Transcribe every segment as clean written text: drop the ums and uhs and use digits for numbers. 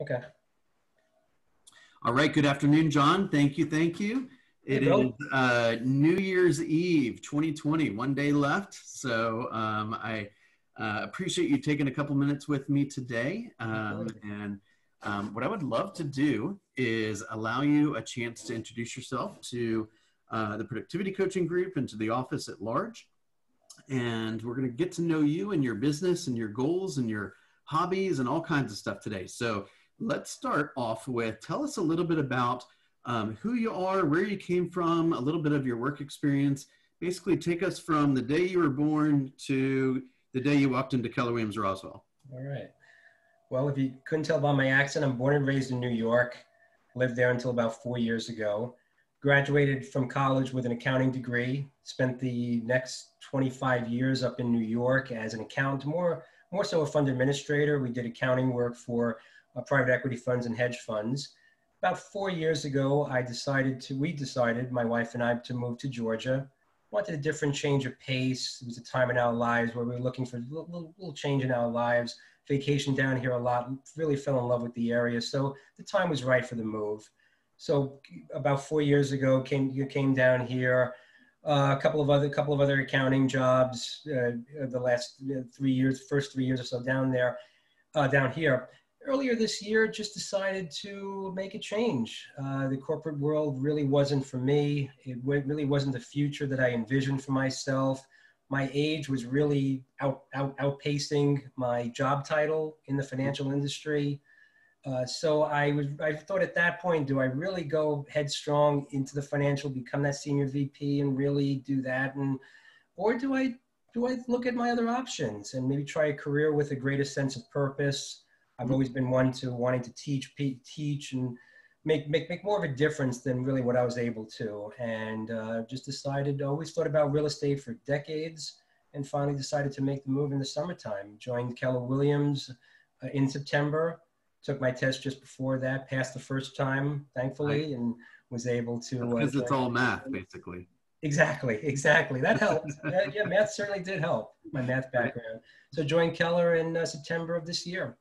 Okay. All right. Good afternoon, John. Thank you. Thank you. Hey, It is Bill. New Year's Eve 2020, one day left. So I appreciate you taking a couple minutes with me today. And what I would love to do is allow you a chance to introduce yourself to the productivity coaching group and to the office at large. And we're going to get to know you and your business and your goals and your hobbies and all kinds of stuff today. So let's start off with tell us a little bit about who you are, where you came from, a little bit of your work experience. Basically, take us from the day you were born to the day you walked into Keller Williams Roswell. All right. Well, if you couldn't tell by my accent, I'm born and raised in New York. Lived there until about 4 years ago. Graduated from college with an accounting degree. Spent the next 25 years up in New York as an accountant, more so a fund administrator. We did accounting work for private equity funds and hedge funds. About 4 years ago, we decided, my wife and I, to move to Georgia. Wanted a different change of pace. It was a time in our lives where we were looking for a little change in our lives. Vacation down here a lot, really fell in love with the area. So the time was right for the move. So about 4 years ago, came down here. A couple of other accounting jobs. The last 3 years, first 3 years or so down there, down here. Earlier this year, just decided to make a change. The corporate world really wasn't for me. It really wasn't the future that I envisioned for myself. My age was really outpacing my job title in the financial industry. So I thought at that point, do I really go headstrong into the financial, become that senior VP and really do that? Or do I look at my other options and maybe try a career with a greater sense of purpose? I've always been wanting to teach and make more of a difference than really what I was able to. And just decided, always thought about real estate for decades, and finally decided to make the move in the summertime. Joined Keller Williams in September. Took my test just before that, passed the first time, thankfully, and was able to. Because it's all math, basically. Exactly. That helped. Yeah, math certainly did help, my math background. So joined Keller in September of this year.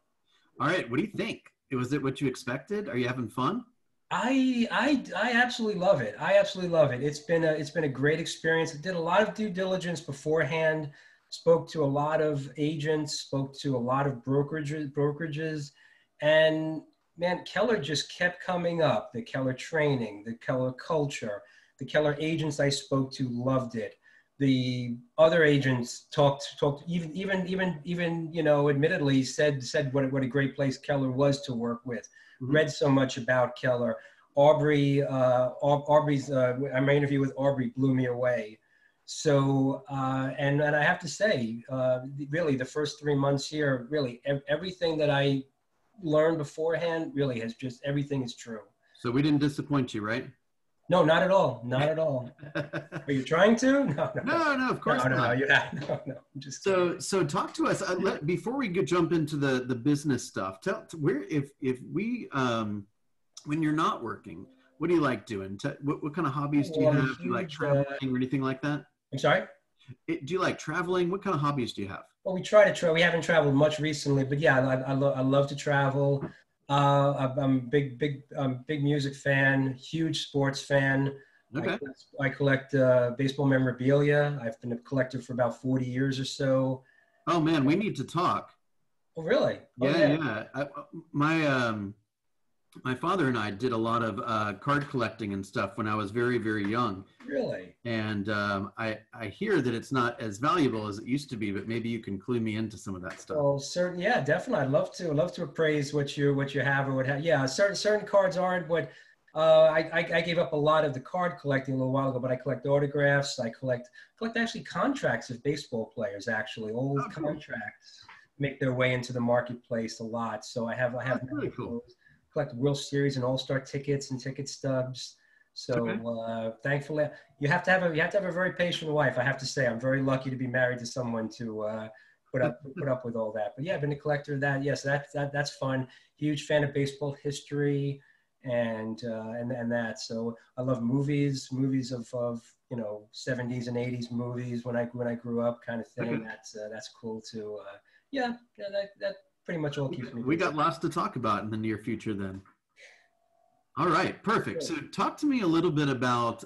All right. What do you think? Was it what you expected? Are you having fun? I absolutely love it. I absolutely love it. It's been a great experience. I did a lot of due diligence beforehand. Spoke to a lot of agents. Spoke to a lot of brokerages, and man, Keller just kept coming up. The Keller training, the Keller culture, the Keller agents I spoke to loved it. The other agents talked, even, admittedly said what a great place Keller was to work with. Mm-hmm. Read so much about Keller. Aubrey's, my interview with Aubrey blew me away. So, and I have to say, really the first 3 months here, really everything that I learned beforehand really has just, everything is true. So we didn't disappoint you, right? No, not at all. Not at all. Are you trying to? No, of course not. No. Just so talk to us before we jump into the business stuff. Where if we when you're not working, what do you like doing? What kind of hobbies do you have? Do you like traveling or anything like that? I'm sorry? Do you like traveling? What kind of hobbies do you have? Well, we haven't traveled much recently, but yeah, I love to travel. I'm a big music fan, huge sports fan. Okay. I collect baseball memorabilia. I've been a collector for about 40 years or so. Oh man, we need to talk. Oh, really? Yeah. My father and I did a lot of card collecting and stuff when I was very, very young. Really? And I hear that it's not as valuable as it used to be, but maybe you can clue me into some of that stuff. Oh, certain. Yeah, definitely. I'd love to appraise what you have or what have. Yeah, certain cards aren't what. I gave up a lot of the card collecting a little while ago, but I collect autographs. I collect actually contracts of baseball players. Actually, old contracts make their way into the marketplace a lot. So I have really cool. Collect World Series and All-Star tickets and ticket stubs. So thankfully, you have to have a very patient wife. I have to say, I'm very lucky to be married to someone to put up with all that. But yeah, I've been a collector of that. Yes, that's fun. Huge fan of baseball history and that. So I love movies of 70s and 80s movies when I grew up, kind of thing. Okay. That's cool too. That pretty much all keeps me We busy. got lots to talk about in the near future then. All right, perfect. So talk to me a little bit about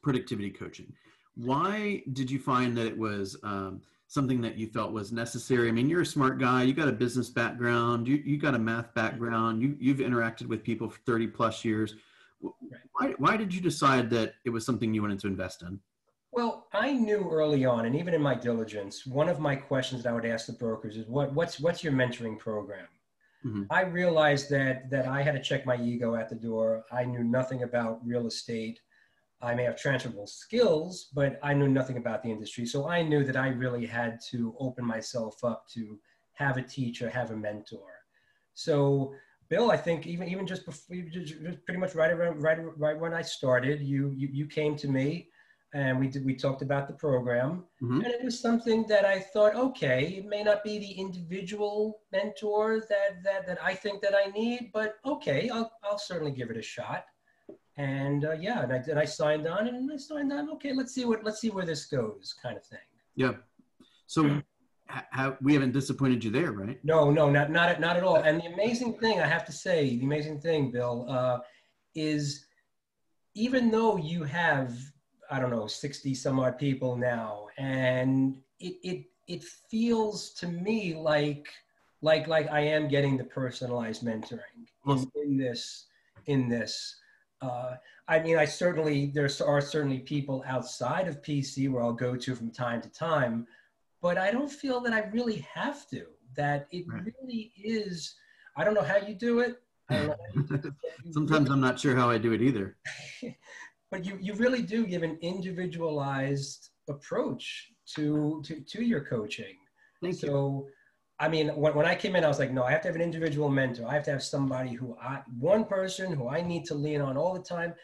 productivity coaching. Why did you find that it was something that you felt was necessary? I mean, you're a smart guy. You got a business background. You got a math background. You've interacted with people for 30 plus years. Why did you decide that it was something you wanted to invest in? Well, I knew early on, and even in my diligence, one of my questions that I would ask the brokers is, what's your mentoring program? Mm-hmm. I realized that I had to check my ego at the door. I knew nothing about real estate. I may have transferable skills, but I knew nothing about the industry. So I knew that I really had to open myself up to have a teacher, have a mentor. So Bill, I think even just before, just pretty much right when I started, you came to me, and we talked about the program, Mm-hmm. and it was something that I thought, okay, it may not be the individual mentor that I think that I need, but okay, I'll certainly give it a shot. And yeah, and I signed on, and I signed on. Okay, let's see where this goes, kind of thing. Yeah. So we haven't disappointed you there, right? No, not at all. And the amazing thing, I have to say, the amazing thing, Bill, is even though you have, I don't know, 60 some odd people now, and it feels to me like I am getting the personalized mentoring in this. I mean, there are certainly people outside of PC where I'll go to from time to time, but I don't feel that I really have to. That it really is. I don't know how you do it. I don't know how you do it. Sometimes I'm not sure how I do it either. But you really do give an individualized approach to your coaching. Thank you. So, I mean, when I came in, I was like, no, I have to have an individual mentor. I have to have somebody one person who I need to lean on all the time.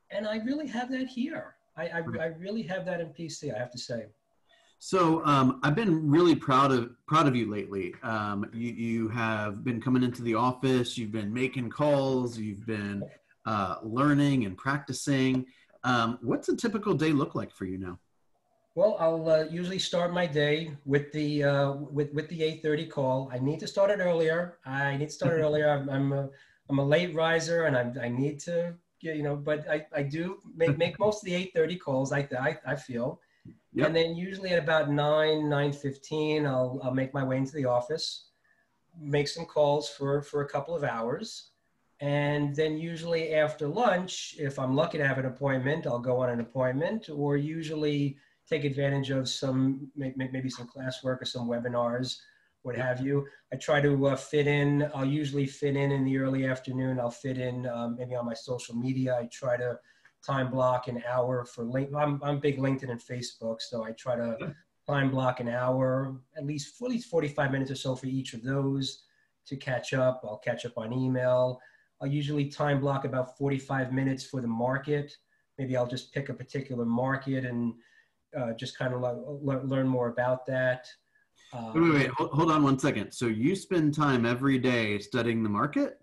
And I really have that here. I really have that in PC, I have to say. So I've been really proud of you lately. You have been coming into the office. You've been making calls. You've been learning and practicing. What's a typical day look like for you now? Well, I'll usually start my day with the 8:30 call. I need to start it earlier. I'm a late riser, and I need to, but I do make most of the 8:30 calls. I feel. Yep. And then usually at about 9:15, I'll make my way into the office, make some calls for a couple of hours. And then usually after lunch, if I'm lucky to have an appointment, I'll go on an appointment, or usually take advantage of maybe some classwork or some webinars, what have you. I try to I'll usually fit in the early afternoon. I'll fit in maybe on my social media. I try to time block an hour for I'm big LinkedIn and Facebook, so I try to time block an hour, at least 45 minutes or so for each of those to catch up. I'll catch up on email. I'll usually time block about 45 minutes for the market. Maybe I'll just pick a particular market and just kind of learn more about that. Wait, hold on one second. So you spend time every day studying the market?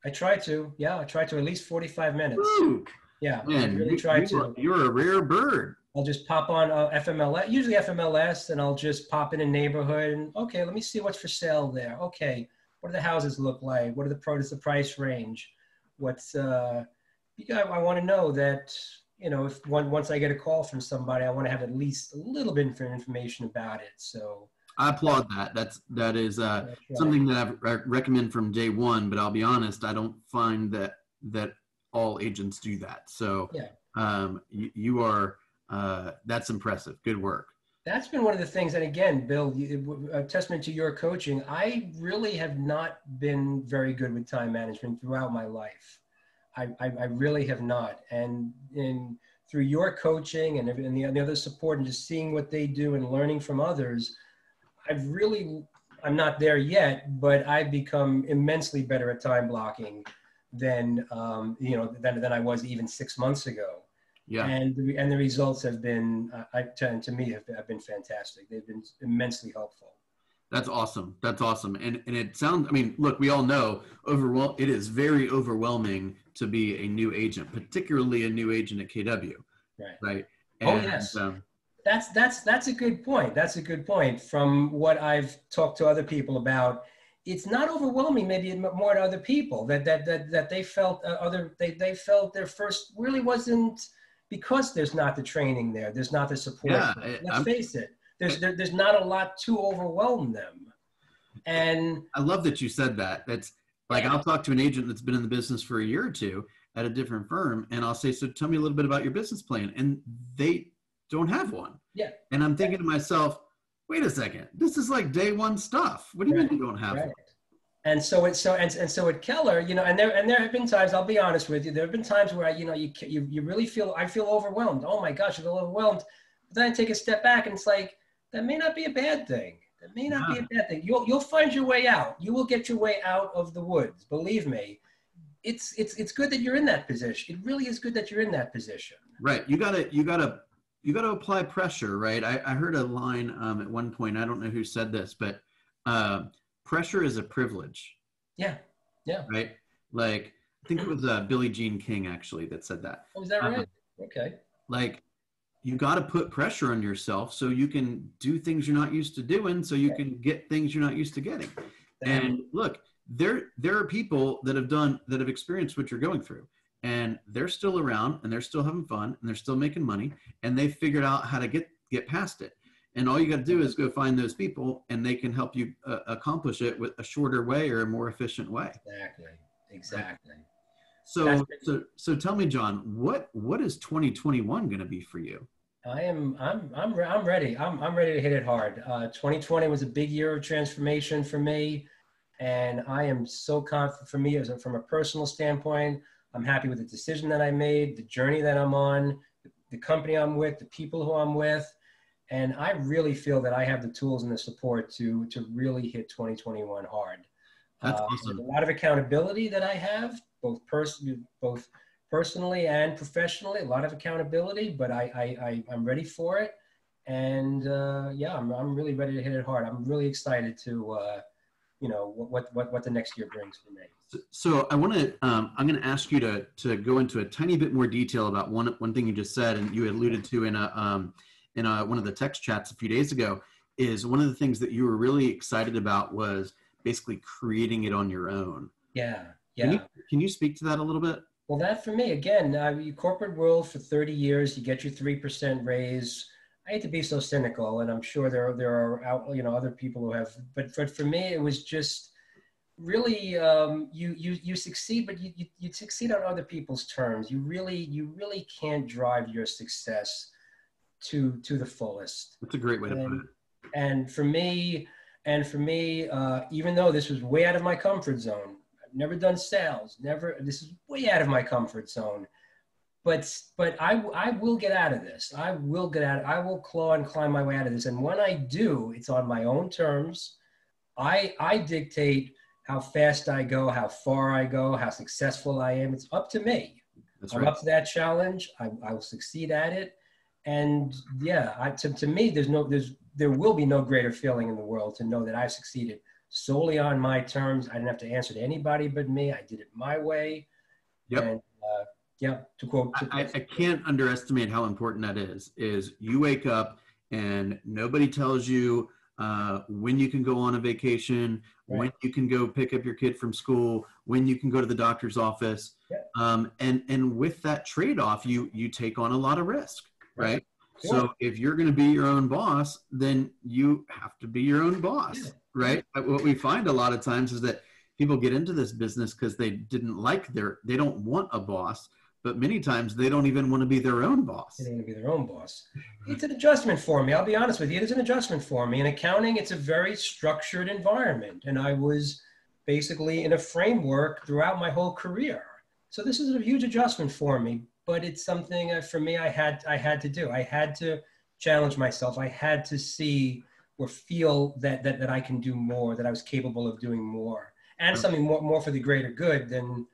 I try to, yeah. I try to at least 45 minutes. Woo! Yeah, man, I really try to. You're a rare bird. I'll just pop on FMLS, usually FMLS, and I'll just pop in a neighborhood and, okay, let me see what's for sale there. Okay, what do the houses look like? What are the price range? I want to know that, if once I get a call from somebody, I want to have at least a little bit of information about it. So I applaud that. That is something that I recommend from day one, but I'll be honest, I don't find that all agents do that. So yeah. You are, that's impressive. Good work. That's been one of the things. And again, Bill, a testament to your coaching. I really have not been very good with time management throughout my life. I really have not. And through your coaching and the other support and just seeing what they do and learning from others, I'm not there yet, but I've become immensely better at time blocking than I was even 6 months ago. Yeah. And the results have been, to me, have been fantastic. They've been immensely helpful. That's awesome. That's awesome. And it sounds, I mean, look, we all know it is very overwhelming to be a new agent, particularly a new agent at KW. Right. And, yes. That's a good point. That's a good point. From what I've talked to other people about, it's not overwhelming, maybe more to other people that they felt they felt their first really wasn't, because there's not the training there, there's not the support. Yeah, Let's face it, there's not a lot to overwhelm them. And I love that you said that. That's like, I'll talk to an agent that's been in the business for a year or two at a different firm, and I'll say, so tell me a little bit about your business plan. And they don't have one. Yeah. And I'm thinking to myself, wait a second, this is like day one stuff. What do you mean you don't have one? And so at Keller, you know, and there have been times, I'll be honest with you, there have been times where you really feel, I feel overwhelmed. Oh my gosh, I feel overwhelmed. But then I take a step back and it's like, that may not be a bad thing. That may not be a bad thing. You'll find your way out. You will get your way out of the woods. Believe me. It's good that you're in that position. It really is good that you're in that position. Right. You gotta apply pressure, right? I heard a line at one point, I don't know who said this, but pressure is a privilege. Yeah. Yeah. Right. Like, I think it was Billie Jean King actually that said that. Oh, is that right? Okay. Like, you got to put pressure on yourself so you can do things you're not used to doing, so you can get things you're not used to getting. And look, there are people that have experienced what you're going through, and they're still around, and they're still having fun, and they're still making money, and they figured out how to get past it. And all you got to do is go find those people, and they can help you accomplish it with a shorter way or a more efficient way. Exactly. So tell me, John, what is 2021 going to be for you? I'm ready. I'm ready to hit it hard. 2020 was a big year of transformation for me, and I am so confident. For me, from a personal standpoint, I'm happy with the decision that I made, the journey that I'm on, the company I'm with, the people who I'm with, and I really feel that I have the tools and the support to really hit 2021 hard. That's awesome. There's a lot of accountability that I have, both personally and professionally, a lot of accountability, but I'm ready for it. And I'm really ready to hit it hard. I'm really excited to, what the next year brings for me. So I want to, I'm going to ask you to go into a tiny bit more detail about one thing you just said, and you alluded to in one of the text chats a few days ago, is one of the things that you were really excited about was basically creating it on your own. Yeah. Can you speak to that a little bit? Well, that for me, again, corporate world for 30 years, you get your 3% raise. I hate to be so cynical, and I'm sure there are other people who have, but for me, it was just really you succeed, but you succeed on other people's terms. You really can't drive your success to the fullest. That's a great way to put it. And for me, even though this was way out of my comfort zone, never done sales, this is way out of my comfort zone, but I will get out of this. I will claw and climb my way out of this. And when I do, it's on my own terms. I dictate how fast I go, how far I go, how successful I am. It's up to me. I'm up to that challenge. I will succeed at it. And to me, there will be no greater feeling in the world to know that I've succeeded solely on my terms. I didn't have to answer to anybody but me. I did it my way. Yep. And, to quote. I can't underestimate how important that is you wake up and nobody tells you when you can go on a vacation, right, when you can go pick up your kid from school, when you can go to the doctor's office. Yeah. And with that trade-off, you take on a lot of risk, right? Sure. So if you're going to be your own boss, then you have to be your own boss. Yeah. Right. But what we find a lot of times is that people get into this business because they don't want a boss, but many times they don't even want to be their own boss. They don't want to be their own boss. It's an adjustment for me. I'll be honest with you. It's an adjustment for me. In accounting, it's a very structured environment. And I was basically in a framework throughout my whole career. So this is a huge adjustment for me, but it's something for me I had to do. I had to challenge myself. I had to see or feel that I can do more, that I was capable of doing more, and something more for the greater good than,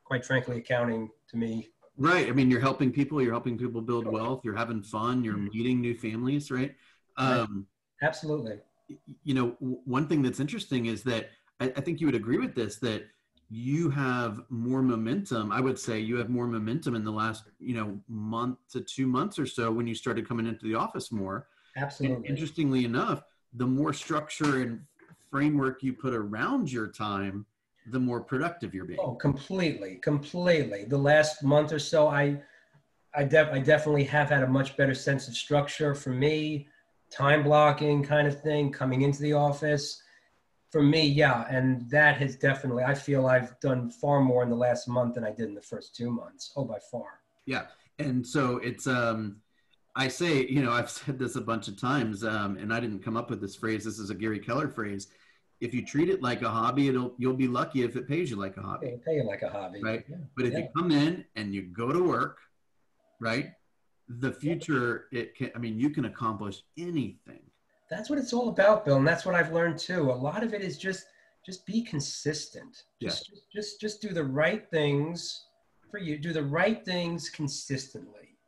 quite frankly, accounting to me. Right. I mean, you're helping people build wealth. You're having fun. You're meeting new families, right? Absolutely. You know, one thing that's interesting is that I think you would agree with this, that you have more momentum. I would say you have more momentum in the last, month to 2 months or so when you started coming into the office more. Absolutely. And interestingly enough, the more structure and framework you put around your time, the more productive you're being. Oh, completely, completely. The last month or so, I definitely have had a much better sense of structure for me, time blocking kind of thing, coming into the office. For me, yeah, and that has definitely, I feel I've done far more in the last month than I did in the first 2 months. Oh, by far. Yeah. And so it's, I say, you know, I've said this a bunch of times, and I didn't come up with this phrase. This is a Gary Keller phrase. If you treat it like a hobby, you'll be lucky if it pays you like a hobby. It'll pay you like a hobby. Right. Yeah. But if you come in and you go to work, right, the future, you can accomplish anything. That's what it's all about, Bill. And that's what I've learned too. A lot of it is just be consistent. Just do the right things for you. Do the right things consistently.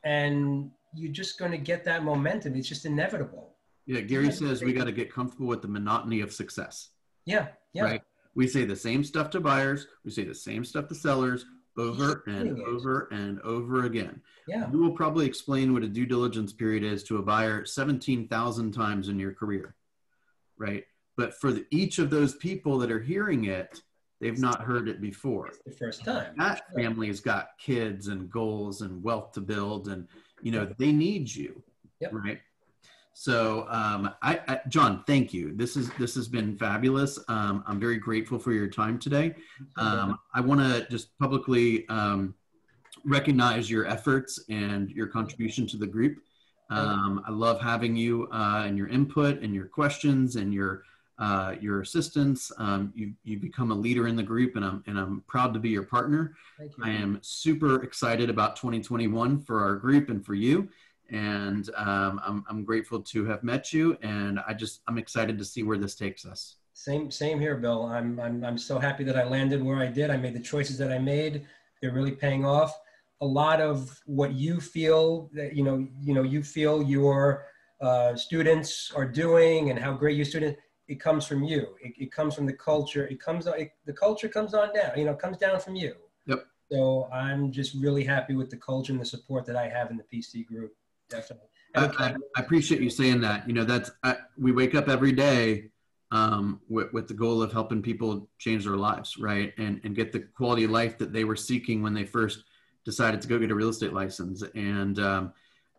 And you're just going to get that momentum. It's just inevitable. Yeah, Gary says we got to get comfortable with the monotony of success. Yeah. Right? We say the same stuff to buyers. We say the same stuff to sellers over and over and over again. Yeah. You will probably explain what a due diligence period is to a buyer 17,000 times in your career, right? But for each of those people that are hearing it, they've not heard it before. It's the first time. That family's got kids and goals and wealth to build, and they need you, right? So, John, thank you. This has been fabulous. I'm very grateful for your time today. I want to just publicly recognize your efforts and your contribution to the group. I love having you and your input and your questions and your assistance. You've become a leader in the group, and I'm proud to be your partner. Thank you. I am super excited about 2021 for our group and for you. And I'm grateful to have met you, and I'm excited to see where this takes us. Same here, Bill. I'm so happy that I landed where I did. I made the choices that I made. They're really paying off. A lot of what you feel that you feel your students are doing and how great your students, it comes from you. It comes from the culture. The culture comes on down. Comes down from you. Yep. So I'm just really happy with the culture and the support that I have in the PC group. Definitely. I appreciate you saying that. We wake up every day with the goal of helping people change their lives, right? And get the quality of life that they were seeking when they first decided to go get a real estate license. And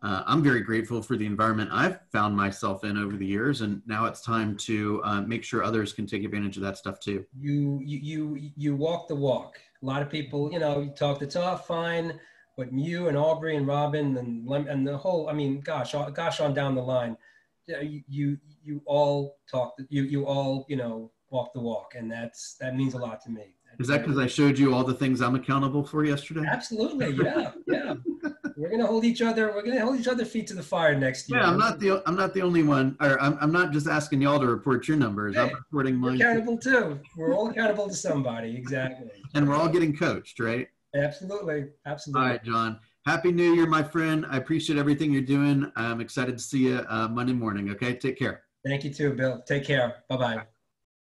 I'm very grateful for the environment I've found myself in over the years. And now it's time to make sure others can take advantage of that stuff too. You walk the walk. A lot of people, you talk the talk, fine. But you and Aubrey and Robin and the whole, gosh on down the line, you all talk, you all, walk the walk, and that means a lot to me. Is that because I showed you all the things I'm accountable for yesterday? Absolutely, yeah. We're gonna hold each other feet to the fire next year. Yeah, I'm not the only one, or I'm not just asking y'all to report your numbers. Hey, I'm reporting mine. You're accountable too. We're all accountable to somebody, exactly. And we're all getting coached, right? Absolutely. All right, John. Happy New Year, my friend. I appreciate everything you're doing. I'm excited to see you Monday morning. Okay, take care. Thank you too, Bill. Take care. Bye-bye.